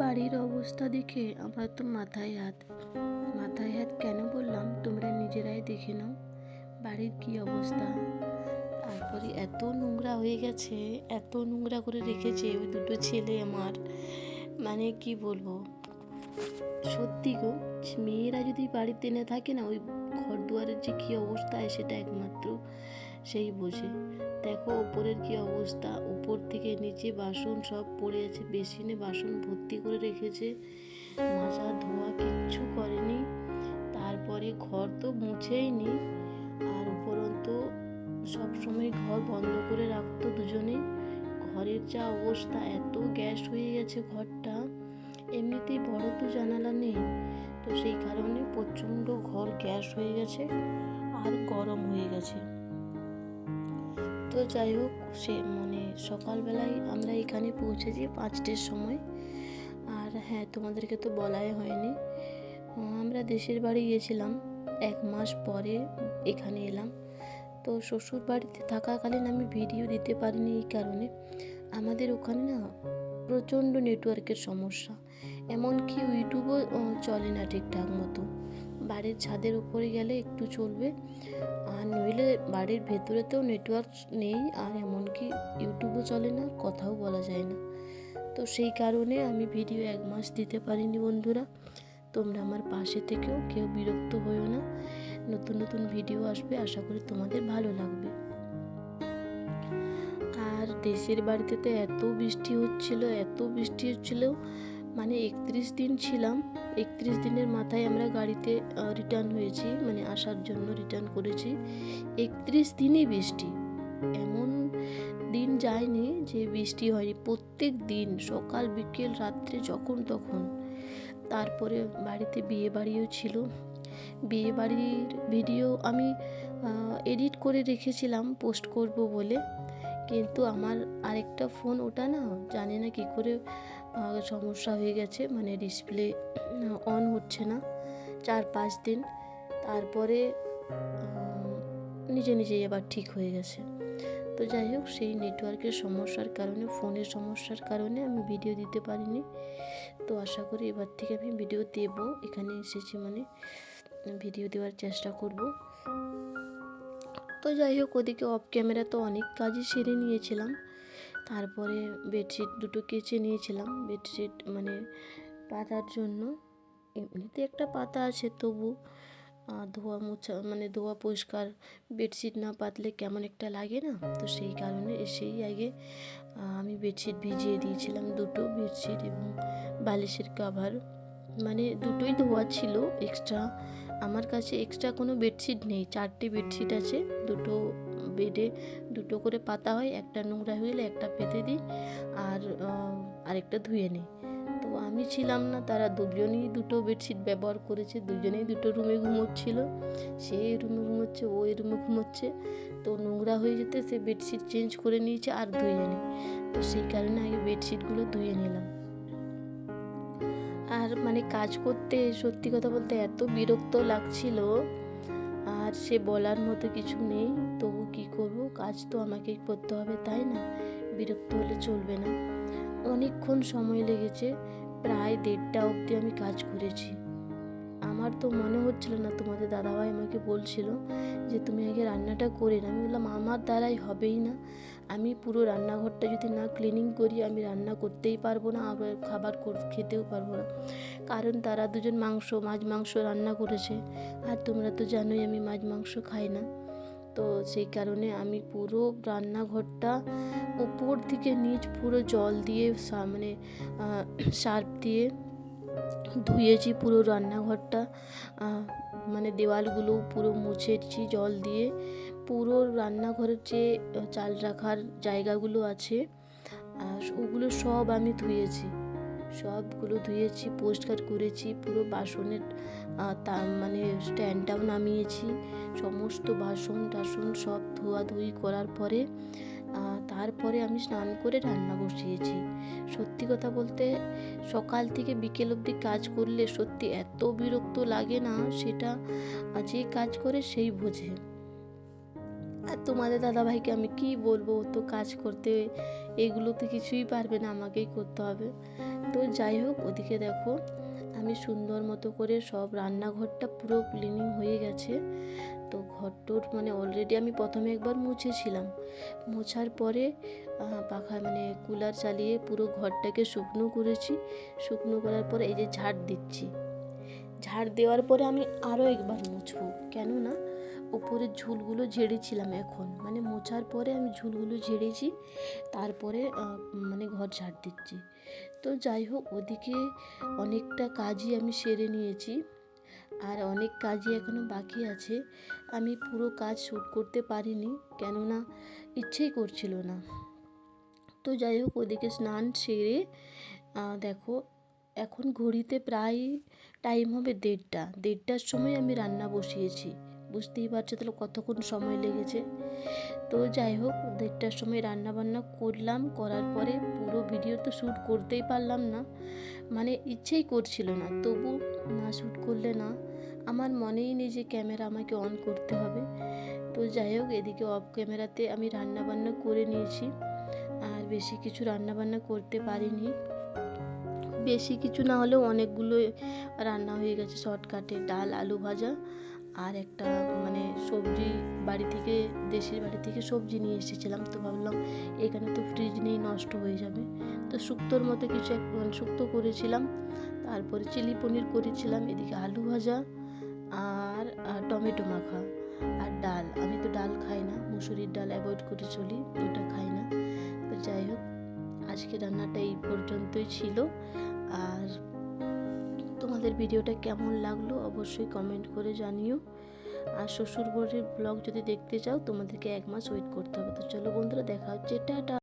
বাড়ির অবস্থা দেখে আমার তো মাথায় হাত কেন বললাম তোমরা নিজেরাই দেখে নাও বাড়ির কি অবস্থা। তারপরে এত নোংরা হয়ে গেছে, এত নোংরা করে রেখেছে ওই দুটো ছেলে আমার, মানে কি বলবো। সত্যি গো, মেয়েরা যদি বাড়িতে না থাকে না, ওই ঘর দুয়ারের যে কি অবস্থা হয় সেটা একমাত্র সেই বোঝে। দেখো ওপরের কি অবস্থা, উপর থেকে নিচে বাসন সব পড়ে আছে, বেসিনে বাসন ভর্তি করে রেখেছে, মাজা ধোয়া কিচ্ছু করেনি। তারপরে ঘর তো মুছেই নি, আর উপরন্তু সবসময় ঘর বন্ধ করে রাখতো দুজনেই। ঘরের যা অবস্থা, এত গ্যাস হয়ে গেছে ঘরটা, এমনিতেই বড় তো জানালা নেই, তো সেই কারণে প্রচণ্ড ঘর গ্যাস হয়ে গেছে আর গরম হয়ে গেছে। তো যাই হোক, সকালবেলায় আমরা এখানে পৌঁছেছি 5টের সময়। আর হ্যাঁ, তোমাদেরকে তো বলাই হয়নি, আমরা দেশের বাড়ি গেছিলাম, 1 মাস পরে এখানে এলাম। তো শ্বশুর বাড়িতে থাকাকালীন আমি ভিডিও দিতে পারিনি এই কারণে, আমাদের ওখানে না প্রচণ্ড নেটওয়ার্কের সমস্যা, এমনকি ইউটিউবও চলে না ঠিকঠাক মতো। বাড়ির ছাদের উপরে গেলে একটু চলবে, আর নইলে বাড়ির ভেতরেতেও নেটওয়ার্ক নেই, আর এমনকি ইউটিউবও চলে না, কথাও বলা যায় না। তো সেই কারণে আমি ভিডিও 1 মাস দিতে পারিনি বন্ধুরা। তোমরা আমার পাশে থেকেও কেউ বিরক্ত হইও না, নতুন নতুন ভিডিও আসবে, আশা করি তোমাদের ভালো লাগবে। আর দেশের বাড়িতে তো এত বৃষ্টি হচ্ছিল, মানে 31 দিন ছিলাম। 31 দিনের মাথায় আমরা গাড়িতে রিটার্ন হয়েছি, মানে আসার জন্য রিটার্ন করেছি। 31 দিনই বৃষ্টি, এমন দিন যায়নি যে বৃষ্টি হয়নি, প্রত্যেক দিন সকাল বিকেল রাত্রে যখন তখন। তারপরে বাড়িতে বিয়ে বাড়িও ছিল, বিয়ে বাড়ির ভিডিও আমি এডিট করে রেখেছিলাম পোস্ট করব বলে, কিন্তু আমার আরেকটা ফোন, ওটা না জানি না কী করে সমস্যা হয়ে গেছে, মানে ডিসপ্লে অন হচ্ছে না 4-5 দিন, তারপরে নিজে নিজেই আবার ঠিক হয়ে গেছে। তো যাই হোক, সেই নেটওয়ার্কের সমস্যার কারণে, ফোনের সমস্যার কারণে আমি ভিডিও দিতে পারিনি। তো আশা করি এবার থেকে আমি ভিডিও দেব, এখানে এসেছি মানে ভিডিও দেওয়ার চেষ্টা করব। তো যাই হোক, ওদিকে অফ ক্যামেরা তো অনেক কাজই সেরে নিয়েছিলাম। তারপরে বেডশিট দুটো কেচে নিয়েছিলাম, বেডশিট মানে পাতার জন্য। এমনিতে একটা পাতা আছে, তবু ধোয়া মোছা মানে ধোয়া পরিষ্কার বেডশিট না পাতলে কেমন একটা লাগে না, তো সেই কারণে এসেই আগে আমি বেডশিট ভিজিয়ে দিয়েছিলাম, দুটো বেডশিট এবং বালিশের কাভার, মানে দুটোই ধোয়া ছিল। এক্সট্রা আমার কাছে এক্সট্রা কোনো বেডশিট নেই, 4টে বেডশিট আছে, দুটো বেডে দুটো করে পাতা হয়, একটা নোংরা হয়ে গেলে একটা পেতে দিই, আর আরেকটা ধুয়ে নিই। তো আমি ছিলাম না, তারা দুজনেই দুটো বেডশিট ব্যবহার করেছে, দুজনেই দুটো রুমে ঘুমোচ্ছিল, সে এই রুমে ঘুমোচ্ছে, ও এই রুমে ঘুমোচ্ছে। তো নোংরা হয়ে যেতে সে বেডশিট চেঞ্জ করে নিয়েছে আর ধুয়ে নিই, তো সেই কারণে আগে বেডশিটগুলো ধুয়ে নিলাম। আর মানে কাজ করতে সত্যি কথা বলতে এত বিরক্ত লাগছিল, আর সে বলার মতো কিছু নেই, তবু কি করব, কাজ তো আমাকেই করতে হবে, তাই না? বিরক্ত হলে চলবে না। অনেকক্ষণ সময় লেগেছে, প্রায় 1:30টা অবধি আমি কাজ করেছি। আমার তো মনে হচ্ছিল না, তোমাদের দাদাভাই আমাকে বলছিল যে তুমি আগে রান্নাটা করে না। আমি বললাম আমার দ্বারাই হবেই না, আমি পুরো রান্নাঘরটা যদি না ক্লিনিং করি আমি রান্না করতেই পারবো না, আবার খাবার খেতেও পারবো না। কারণ তারা দুজন মাছ মাংস রান্না করেছে, আর তোমরা তো জানোই আমি মাছ মাংস খাই না। তো সেই কারণে আমি পুরো রান্নাঘরটা উপর থেকে নিচ পুরো জল দিয়ে মানে সার্ফ দিয়ে ধুয়েছি পুরো রান্নাঘরটা, মানে দেওয়ালগুলো পুরো মুছেছি জল দিয়ে। পুরো রান্নাঘরের যে চাল রাখার জায়গাগুলো আছে ওগুলো সব আমি সবগুলো ধুয়েছি, পরিষ্কার করেছি, পুরো বাসনের মানে স্ট্যান্ডটাও নামিয়েছি, সমস্ত বাসন টাসন সব ধোয়াধুয়ি করার পরে তারপরে আমি স্নান করে রান্না বসিয়েছি। সত্যি কথা বলতে সকাল থেকে বিকেল অবধি কাজ করলে সত্যি এত বিরক্ত লাগে না, সেটা যে কাজ করে সেই বোঝে। আর তোমাদের দাদাভাইকে আমি কি বলবো, ও তো কাজ করতে এগুলোতে কিছুই পারবে না, আমাকেই করতে হবে। তো যাই হোক, ওদিকে দেখো আমি সুন্দর মতো করে সব রান্নাঘরটা পুরো ক্লিনিং হয়ে গেছে। তো ঘরটোর মানে অলরেডি আমি প্রথমে একবার মুছেছিলাম, মোছার পরে পাখা মানে কুলার চালিয়ে পুরো ঘরটাকে শুকনো করেছি। শুকনো করার পরে এই যে ঝাড় দিচ্ছি, ঝাড় দেওয়ার পরে আমি আরও একবার মুছবো, কেননা ওপরের ঝুলগুলো ঝেড়েছিলাম, এখন মানে মোছার পরে আমি ঝুলগুলো ঝেড়েছি, তারপরে মানে ঘর ঝাড় দিচ্ছি। তো যাই হোক, ওদিকে অনেকটা কাজই আমি সেরে নিয়েছি, আর অনেক কাজই এখনও বাকি আছে। আমি পুরো কাজ শ্যুট করতে পারিনি, কেননা ইচ্ছেই করছিল না। তো যাই হোক, ওদিকে স্নান সেরে দেখো এখন ঘড়িতে প্রায় টাইম হবে 1:30টার সময় আমি রান্না বসিয়েছি। বুঝতেই পারছো তাহলে কতক্ষণ সময় লেগেছে। তো যাই হোক, 1:30টার সময় রান্না বান্না করলাম, করার পরে পুরো ভিডিও তো শ্যুট করতেই পারলাম না, মানে ইচ্ছেই করছিল না, তবু না শ্যুট করলে না, আমার মনেই নেই যে ক্যামেরা আমাকে অন করতে হবে। তো যাই হোক, এদিকে অফ ক্যামেরাতে আমি রান্না বান্না করে নিয়েছি, আর বেশি কিছু রান্না বান্না করতে পারিনি। বেশি কিছু না হলেও অনেকগুলো রান্না হয়ে গেছে শর্টকাটে, ডাল আলু ভাজা আর একটা মানে সবজি, বাড়ি থেকে দেশের বাড়ি থেকে সবজি নিয়ে এসেছিলাম, তো ভাবলাম এখানে তো ফ্রিজ নেই, নষ্ট হয়ে যাবে, তো শুক্তোর মতো কিছু মানে শুক্তো করেছিলাম। তারপরে চিলি পনির করেছিলাম, এদিকে আলু ভাজা আর টমেটো মাখা আর ডাল। আমি তো ডাল খাই না, মুসুরির ডাল অ্যাভয়েড করে চলি, ওটা খাই না। তো যাই হোক, আজকে রান্নাটা এই পর্যন্তই ছিল। আর তোমাদের ভিডিওটা কেমন লাগলো অবশ্যই কমেন্ট করে জানিও। আর শ্বশুরবাড়ির ব্লগ যদি দেখতে চাও তোমাদেরকে 1 মাস ওয়েট করতে হবে। তো চলো বন্ধুরা, দেখা হচ্ছে, টাটা।